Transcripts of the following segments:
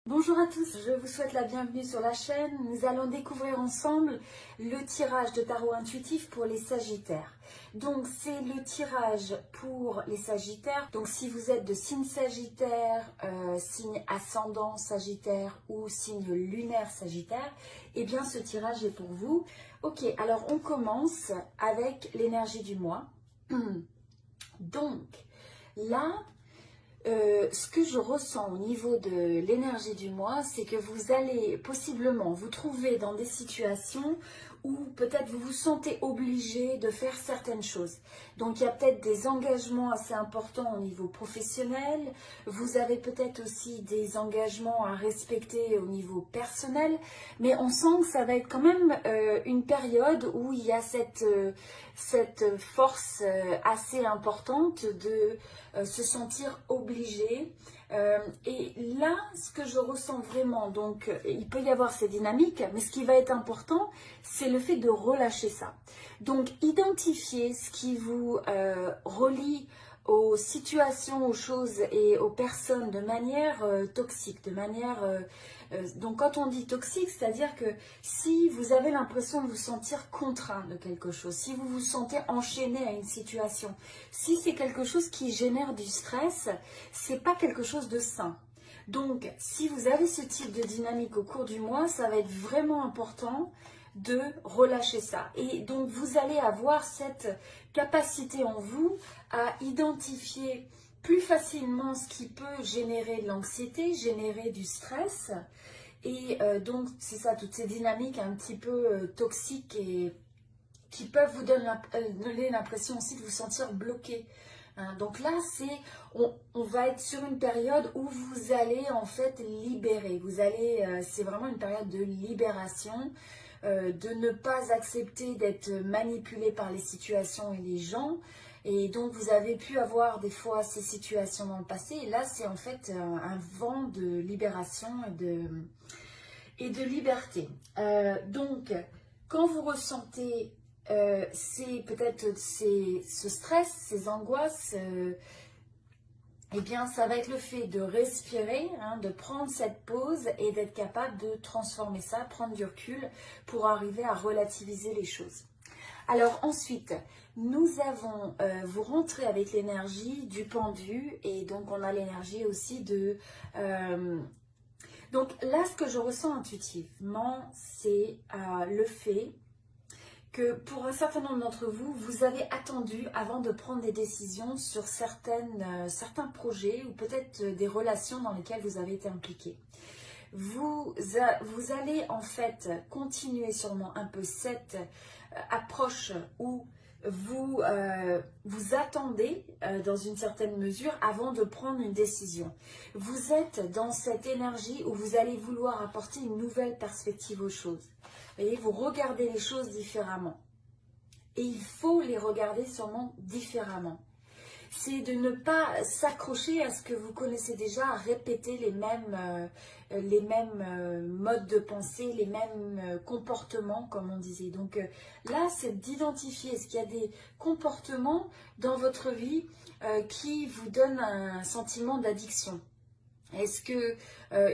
Bonjour à tous, je vous souhaite la bienvenue sur la chaîne. Nous allons découvrir ensemble le tirage de tarot intuitif pour les Sagittaires. Donc c'est le tirage pour les Sagittaires. Donc si vous êtes de signe Sagittaire, signe ascendant Sagittaire ou signe lunaire Sagittaire, eh bien ce tirage est pour vous. Ok, alors on commence avec l'énergie du mois. Donc là, ce que je ressens au niveau de l'énergie du mois, c'est que vous allez possiblement vous trouver dans des situations où peut-être vous vous sentez obligé de faire certaines choses. Donc il y a peut-être des engagements assez importants au niveau professionnel, vous avez peut-être aussi des engagements à respecter au niveau personnel, mais on sent que ça va être quand même une période où il y a cette force assez importante de se sentir obligé. Et là, ce que je ressens vraiment, donc il peut y avoir ces dynamiques, mais ce qui va être important, c'est le fait de relâcher ça. Donc identifier ce qui vous relie aux situations, aux choses et aux personnes de manière toxique, de manière... donc quand on dit toxique, c'est-à-dire que si vous avez l'impression de vous sentir contraint de quelque chose, si vous vous sentez enchaîné à une situation, si c'est quelque chose qui génère du stress, c'est pas quelque chose de sain. Donc si vous avez ce type de dynamique au cours du mois, ça va être vraiment important de relâcher ça. Et donc vous allez avoir cette capacité en vous à identifier plus facilement ce qui peut générer de l'anxiété, générer du stress. Et donc c'est ça, toutes ces dynamiques un petit peu toxiques et qui peuvent vous donner l'impression aussi de vous sentir bloqué. Donc là, on va être sur une période où vous allez en fait libérer. C'est vraiment une période de libération, de ne pas accepter d'être manipulé par les situations et les gens. Et donc vous avez pu avoir des fois ces situations dans le passé. Et là, c'est en fait un vent de libération et de liberté. Donc, quand vous ressentez c'est peut-être ce stress, ces angoisses, eh bien ça va être le fait de respirer, de prendre cette pause et d'être capable de transformer ça, prendre du recul pour arriver à relativiser les choses. Alors ensuite, nous avons, vous rentrez avec l'énergie du pendu et donc on a l'énergie aussi de... donc là, ce que je ressens intuitivement, c'est le fait que pour un certain nombre d'entre vous, vous avez attendu avant de prendre des décisions sur certains projets ou peut-être des relations dans lesquelles vous avez été impliqué. Vous allez en fait continuer sûrement un peu cette approche où vous attendez dans une certaine mesure avant de prendre une décision. Vous êtes dans cette énergie où vous allez vouloir apporter une nouvelle perspective aux choses. Vous voyez, vous regardez les choses différemment. Et il faut les regarder sûrement différemment. C'est de ne pas s'accrocher à ce que vous connaissez déjà, à répéter les mêmes modes de pensée, les mêmes comportements, comme on disait. Donc là, c'est d'identifier est-ce qu'il y a des comportements dans votre vie qui vous donnent un sentiment d'addiction. Est-ce que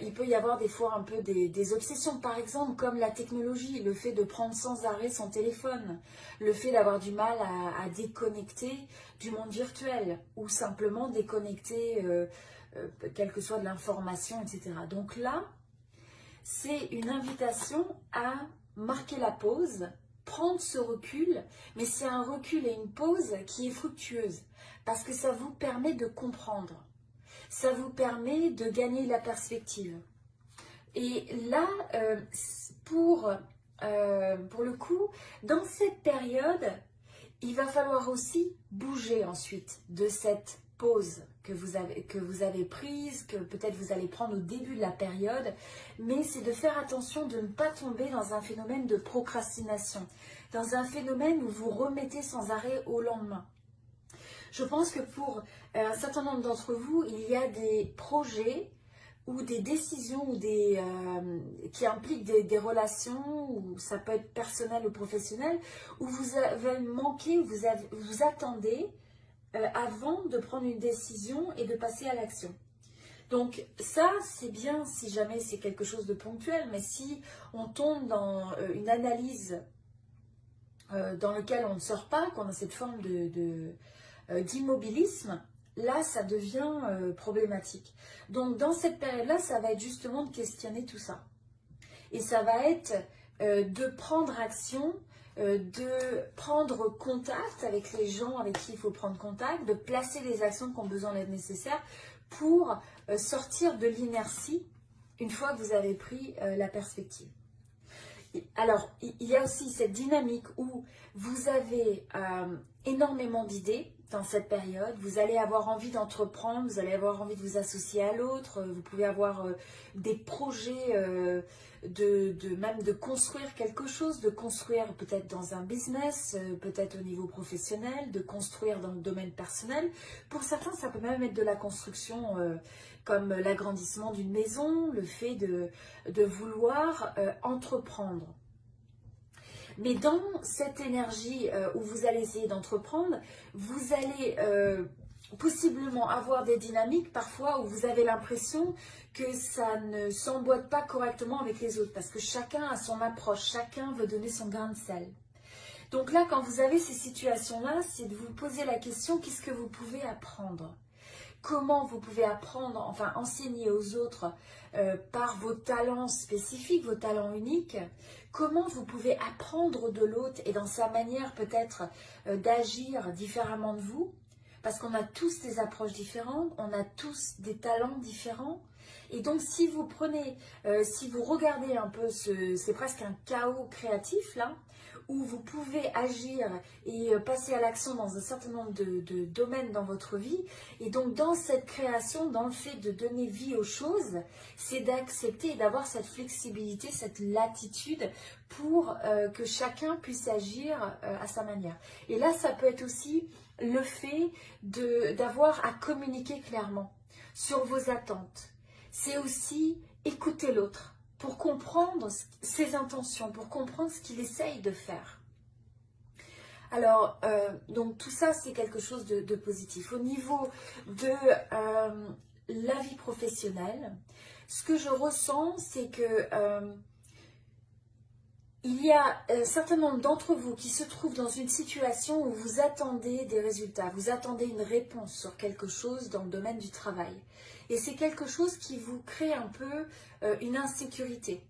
il peut y avoir des fois un peu des obsessions, par exemple, comme la technologie, le fait de prendre sans arrêt son téléphone, le fait d'avoir du mal à déconnecter du monde virtuel, ou simplement déconnecter quelle que soit de l'information, etc. Donc là, c'est une invitation à marquer la pause, prendre ce recul, mais c'est un recul et une pause qui est fructueuse, parce que ça vous permet de comprendre. Ça vous permet de gagner la perspective. Et là, pour le coup, dans cette période, il va falloir aussi bouger ensuite de cette pause que vous avez prise, que peut-être vous allez prendre au début de la période, mais c'est de faire attention de ne pas tomber dans un phénomène de procrastination, dans un phénomène où vous remettez sans arrêt au lendemain. Je pense que pour un certain nombre d'entre vous, il y a des projets ou des décisions ou qui impliquent des relations, ou ça peut être personnel ou professionnel, où vous avez manqué, vous attendez avant de prendre une décision et de passer à l'action. Donc ça, c'est bien si jamais c'est quelque chose de ponctuel, mais si on tombe dans une analyse dans laquelle on ne sort pas, qu'on a cette forme d'immobilisme, là, ça devient problématique. Donc dans cette période-là, ça va être justement de questionner tout ça. Et ça va être de prendre action, de prendre contact avec les gens avec qui il faut prendre contact, de placer les actions qui ont besoin d'être nécessaires pour sortir de l'inertie une fois que vous avez pris la perspective. Alors, il y a aussi cette dynamique où vous avez énormément d'idées dans cette période. Vous allez avoir envie d'entreprendre, vous allez avoir envie de vous associer à l'autre, vous pouvez avoir des projets même de construire quelque chose, de construire peut-être dans un business, peut-être au niveau professionnel, de construire dans le domaine personnel. Pour certains, ça peut même être de la construction comme l'agrandissement d'une maison, le fait de vouloir entreprendre. Mais dans cette énergie où vous allez essayer d'entreprendre, vous allez possiblement avoir des dynamiques parfois où vous avez l'impression que ça ne s'emboîte pas correctement avec les autres parce que chacun a son approche, chacun veut donner son grain de sel. Donc là, quand vous avez ces situations-là, c'est de vous poser la question, qu'est-ce que vous pouvez apprendre ? Comment vous pouvez apprendre, enfin enseigner aux autres par vos talents spécifiques, vos talents uniques. Comment vous pouvez apprendre de l'autre et dans sa manière peut-être d'agir différemment de vous. Parce qu'on a tous des approches différentes, on a tous des talents différents. Et donc si vous prenez, si vous regardez un peu, c'est presque un chaos créatif là, où vous pouvez agir et passer à l'action dans un certain nombre de domaines dans votre vie. Et donc dans cette création, dans le fait de donner vie aux choses, c'est d'accepter et d'avoir cette flexibilité, cette latitude pour que chacun puisse agir à sa manière. Et là, ça peut être aussi le fait d'avoir à communiquer clairement sur vos attentes. C'est aussi écouter l'autre pour comprendre ses intentions, pour comprendre ce qu'il essaye de faire. Alors, donc tout ça, c'est quelque chose de positif. Au niveau de la vie professionnelle, ce que je ressens, c'est que il y a un certain nombre d'entre vous qui se trouvent dans une situation où vous attendez des résultats, vous attendez une réponse sur quelque chose dans le domaine du travail. Et c'est quelque chose qui vous crée un peu une insécurité.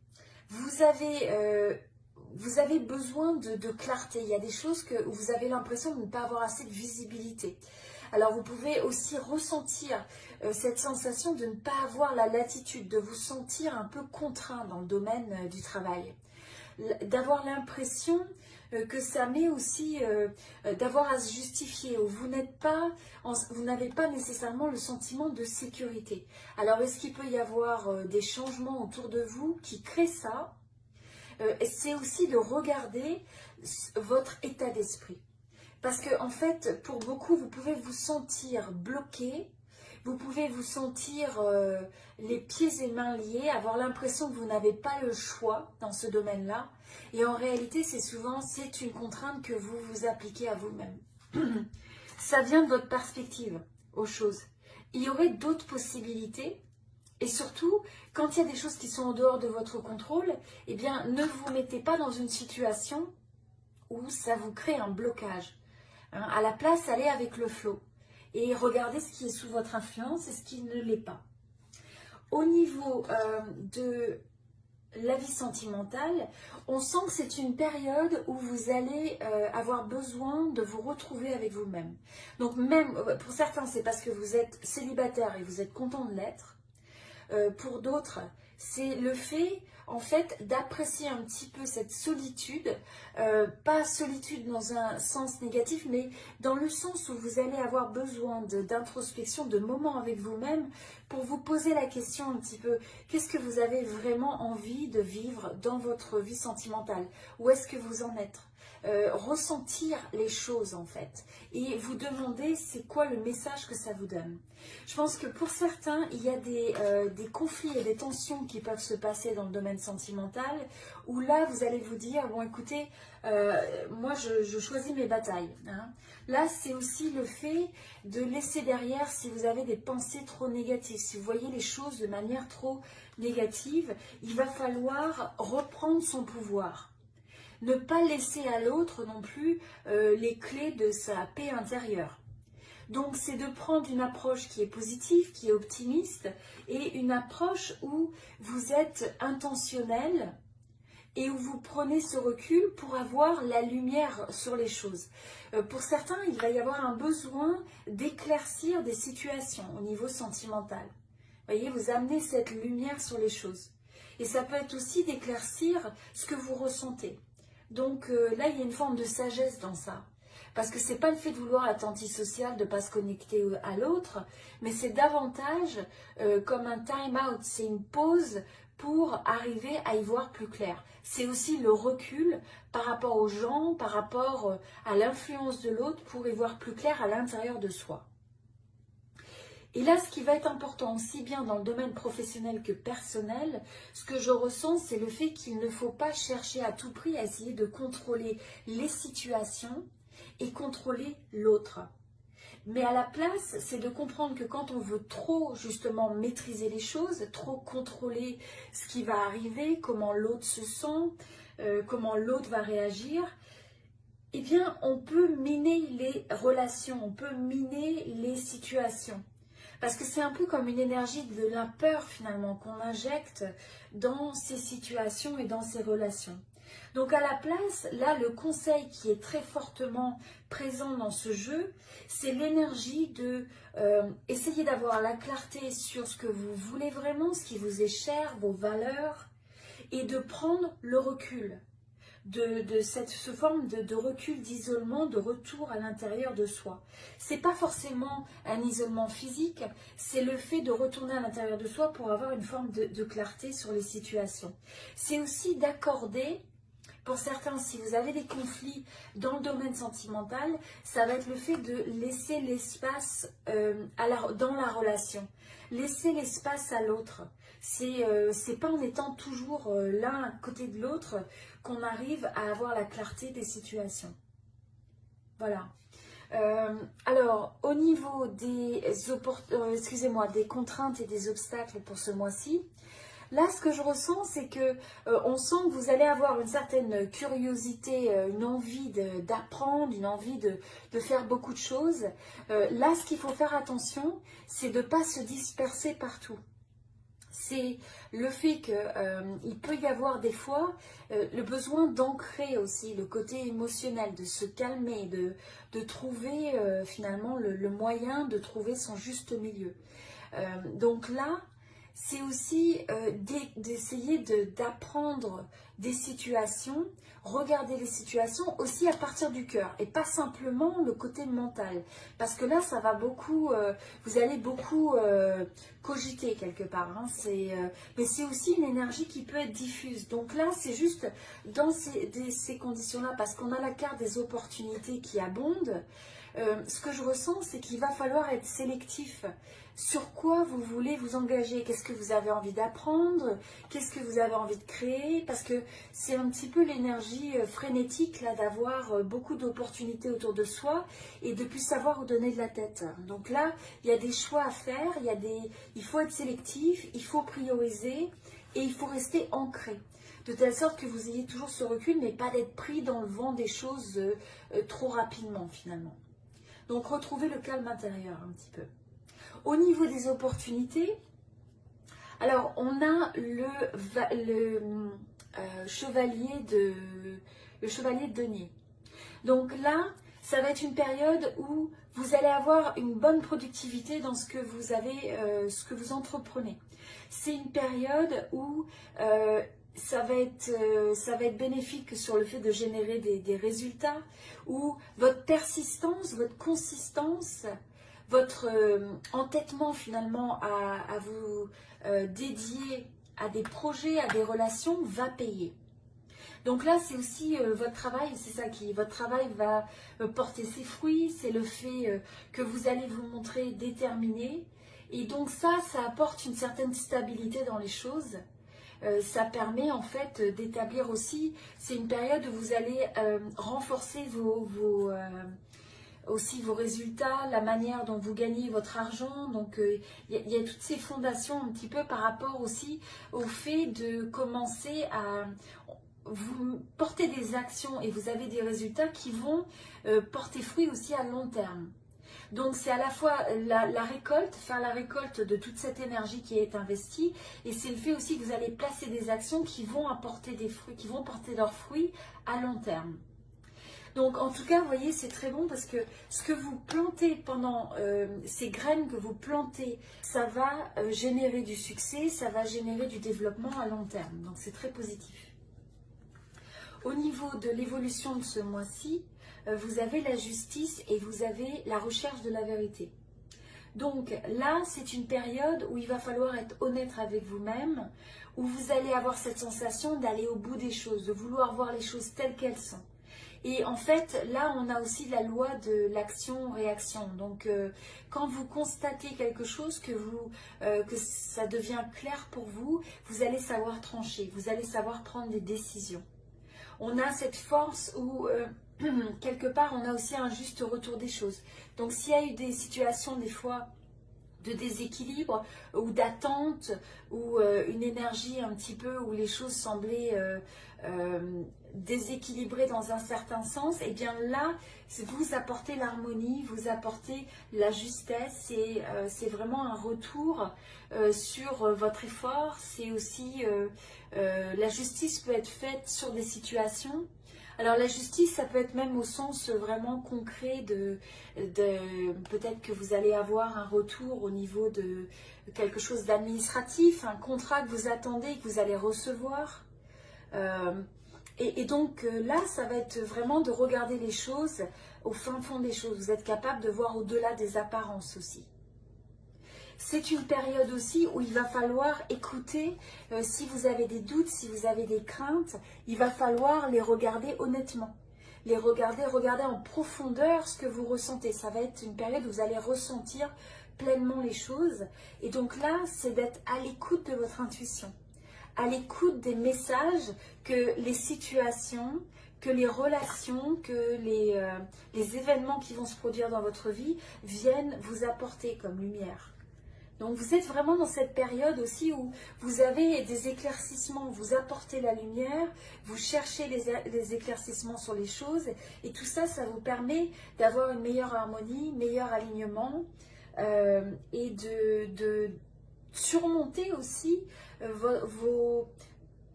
Vous avez besoin de clarté. Il y a des choses où vous avez l'impression de ne pas avoir assez de visibilité. Alors vous pouvez aussi ressentir cette sensation de ne pas avoir la latitude, de vous sentir un peu contraint dans le domaine du travail. D'avoir l'impression que ça met aussi d'avoir à se justifier, où vous n'avez pas nécessairement le sentiment de sécurité. Alors est-ce qu'il peut y avoir des changements autour de vous qui créent ça? C'est aussi de regarder votre état d'esprit. Parce que en fait, pour beaucoup, vous pouvez vous sentir bloqué. Vous pouvez vous sentir les pieds et mains liés, avoir l'impression que vous n'avez pas le choix dans ce domaine-là. Et en réalité, c'est une contrainte que vous vous appliquez à vous-même. Ça vient de votre perspective aux choses. Il y aurait d'autres possibilités. Et surtout, quand il y a des choses qui sont en dehors de votre contrôle, eh bien, ne vous mettez pas dans une situation où ça vous crée un blocage. À la place, allez avec le flow. Et regardez ce qui est sous votre influence et ce qui ne l'est pas. Au niveau de la vie sentimentale, on sent que c'est une période où vous allez avoir besoin de vous retrouver avec vous-même. Donc même, pour certains, c'est parce que vous êtes célibataire et vous êtes content de l'être. Pour d'autres, c'est le fait, en fait, d'apprécier un petit peu cette solitude, pas solitude dans un sens négatif, mais dans le sens où vous allez avoir besoin d'introspection, de moments avec vous-même, pour vous poser la question un petit peu, qu'est-ce que vous avez vraiment envie de vivre dans votre vie sentimentale? Où est-ce que vous en êtes? ressentir les choses en fait et vous demander c'est quoi le message que ça vous donne. Je pense que pour certains, il y a des conflits et des tensions qui peuvent se passer dans le domaine sentimental où là vous allez vous dire bon écoutez, moi je choisis mes batailles. Hein. Là c'est aussi le fait de laisser derrière si vous avez des pensées trop négatives, si vous voyez les choses de manière trop négative, il va falloir reprendre son pouvoir. Ne pas laisser à l'autre non plus les clés de sa paix intérieure. Donc c'est de prendre une approche qui est positive, qui est optimiste, et une approche où vous êtes intentionnel et où vous prenez ce recul pour avoir la lumière sur les choses. Pour certains, il va y avoir un besoin d'éclaircir des situations au niveau sentimental. Vous voyez, vous amenez cette lumière sur les choses. Et ça peut être aussi d'éclaircir ce que vous ressentez. Donc là, il y a une forme de sagesse dans ça. Parce que ce n'est pas le fait de vouloir être antisocial, de ne pas se connecter à l'autre, mais c'est davantage comme un time-out, c'est une pause pour arriver à y voir plus clair. C'est aussi le recul par rapport aux gens, par rapport à l'influence de l'autre pour y voir plus clair à l'intérieur de soi. Et là, ce qui va être important aussi bien dans le domaine professionnel que personnel, ce que je ressens, c'est le fait qu'il ne faut pas chercher à tout prix à essayer de contrôler les situations et contrôler l'autre. Mais à la place, c'est de comprendre que quand on veut trop justement maîtriser les choses, trop contrôler ce qui va arriver, comment l'autre se sent, comment l'autre va réagir, eh bien on peut miner les relations, on peut miner les situations. Parce que c'est un peu comme une énergie de la peur finalement qu'on injecte dans ces situations et dans ces relations. Donc à la place, là le conseil qui est très fortement présent dans ce jeu, c'est l'énergie de essayer d'avoir la clarté sur ce que vous voulez vraiment, ce qui vous est cher, vos valeurs, et de prendre le recul. De cette forme de recul, d'isolement, de retour à l'intérieur de soi. C'est pas forcément un isolement physique, c'est le fait de retourner à l'intérieur de soi pour avoir une forme de clarté sur les situations. C'est aussi d'accorder, pour certains, si vous avez des conflits dans le domaine sentimental, ça va être le fait de laisser l'espace dans la relation. Laisser l'espace à l'autre. C'est pas en étant toujours l'un à côté de l'autre qu'on arrive à avoir la clarté des situations. Voilà. Alors, au niveau des contraintes et des obstacles pour ce mois-ci, là, ce que je ressens, c'est que on sent que vous allez avoir une certaine curiosité, une envie d'apprendre, une envie de faire beaucoup de choses. Là, ce qu'il faut faire attention, c'est de ne pas se disperser partout. C'est le fait qu'il peut y avoir des fois le besoin d'ancrer aussi le côté émotionnel, de se calmer, de trouver finalement le moyen de trouver son juste milieu. Donc là, c'est aussi d'essayer d'apprendre des situations, regarder les situations aussi à partir du cœur et pas simplement le côté mental. Parce que là, ça va beaucoup, vous allez beaucoup cogiter quelque part. Hein, mais c'est aussi une énergie qui peut être diffuse. Donc là, c'est juste dans ces conditions-là, parce qu'on a la carte des opportunités qui abondent. Ce que je ressens, c'est qu'il va falloir être sélectif. Sur quoi vous voulez vous engager? Qu'est-ce que vous avez envie d'apprendre? Qu'est-ce que vous avez envie de créer? Parce que c'est un petit peu l'énergie frénétique là d'avoir beaucoup d'opportunités autour de soi et de plus savoir où donner de la tête. Donc là, il y a des choix à faire, il faut être sélectif, il faut prioriser et il faut rester ancré. De telle sorte que vous ayez toujours ce recul, mais pas d'être pris dans le vent des choses trop rapidement finalement. Donc retrouvez le calme intérieur un petit peu. Au niveau des opportunités, alors on a le chevalier de denier. Donc là, ça va être une période où vous allez avoir une bonne productivité dans ce que vous entreprenez. C'est une période où ça va être bénéfique sur le fait de générer des résultats, où votre persistance, votre consistance, votre entêtement finalement à vous dédier à des projets, à des relations va payer. Donc là, c'est aussi votre travail, c'est ça votre travail va porter ses fruits, c'est le fait que vous allez vous montrer déterminé. Et donc ça apporte une certaine stabilité dans les choses. Ça permet en fait d'établir aussi, c'est une période où vous allez renforcer aussi vos résultats, la manière dont vous gagnez votre argent. Donc il y a toutes ces fondations un petit peu par rapport aussi au fait de commencer à vous porter des actions et vous avez des résultats qui vont porter fruit aussi à long terme. Donc c'est à la fois la récolte, faire la récolte de toute cette énergie qui est investie, et c'est le fait aussi que vous allez placer des actions qui vont apporter des fruits, qui vont porter leurs fruits à long terme. Donc en tout cas, vous voyez, c'est très bon parce que ce que vous plantez pendant ces graines que vous plantez, ça va générer du succès, ça va générer du développement à long terme. Donc c'est très positif. Au niveau de l'évolution de ce mois-ci, vous avez la justice et vous avez la recherche de la vérité. Donc là, c'est une période où il va falloir être honnête avec vous-même, où vous allez avoir cette sensation d'aller au bout des choses, de vouloir voir les choses telles qu'elles sont. Et en fait, là, on a aussi la loi de l'action-réaction. Donc, quand vous constatez quelque chose, que ça devient clair pour vous, vous allez savoir trancher, vous allez savoir prendre des décisions. On a cette force où, quelque part, on a aussi un juste retour des choses. Donc, s'il y a eu des situations, des fois, de déséquilibre ou d'attente ou une énergie un petit peu où les choses semblaient déséquilibrées dans un certain sens, et bien là, vous apportez l'harmonie, vous apportez la justesse, et c'est vraiment un retour sur votre effort. C'est aussi, la justice peut être faite sur des situations. Alors la justice, ça peut être même au sens vraiment concret de peut-être que vous allez avoir un retour au niveau de quelque chose d'administratif, un contrat que vous attendez et que vous allez recevoir. Et donc là, ça va être vraiment de regarder les choses au fin fond des choses. Vous êtes capable de voir au-delà des apparences aussi. C'est une période aussi où il va falloir écouter, si vous avez des doutes, si vous avez des craintes, il va falloir les regarder honnêtement. Les regarder en profondeur ce que vous ressentez. Ça va être une période où vous allez ressentir pleinement les choses. Et donc là, c'est d'être à l'écoute de votre intuition, à l'écoute des messages que les situations, que les relations, que les événements qui vont se produire dans votre vie viennent vous apporter comme lumière. Donc vous êtes vraiment dans cette période aussi où vous avez des éclaircissements, vous apportez la lumière, vous cherchez les éclaircissements sur les choses, et tout ça, ça vous permet d'avoir une meilleure harmonie, meilleur alignement, et de surmonter aussi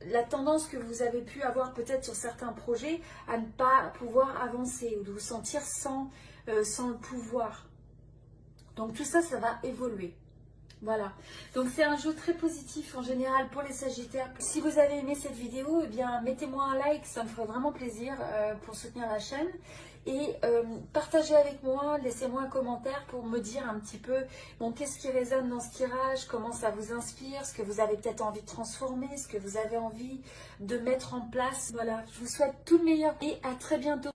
la tendance que vous avez pu avoir peut-être sur certains projets à ne pas pouvoir avancer ou de vous sentir sans le pouvoir. Donc tout ça, ça va évoluer. Voilà, donc c'est un jeu très positif en général pour les Sagittaires. Si vous avez aimé cette vidéo, eh bien mettez-moi un like, ça me ferait vraiment plaisir pour soutenir la chaîne. Et partagez avec moi, laissez-moi un commentaire pour me dire un petit peu bon, qu'est-ce qui résonne dans ce tirage, comment ça vous inspire, ce que vous avez peut-être envie de transformer, ce que vous avez envie de mettre en place. Voilà, je vous souhaite tout le meilleur et à très bientôt.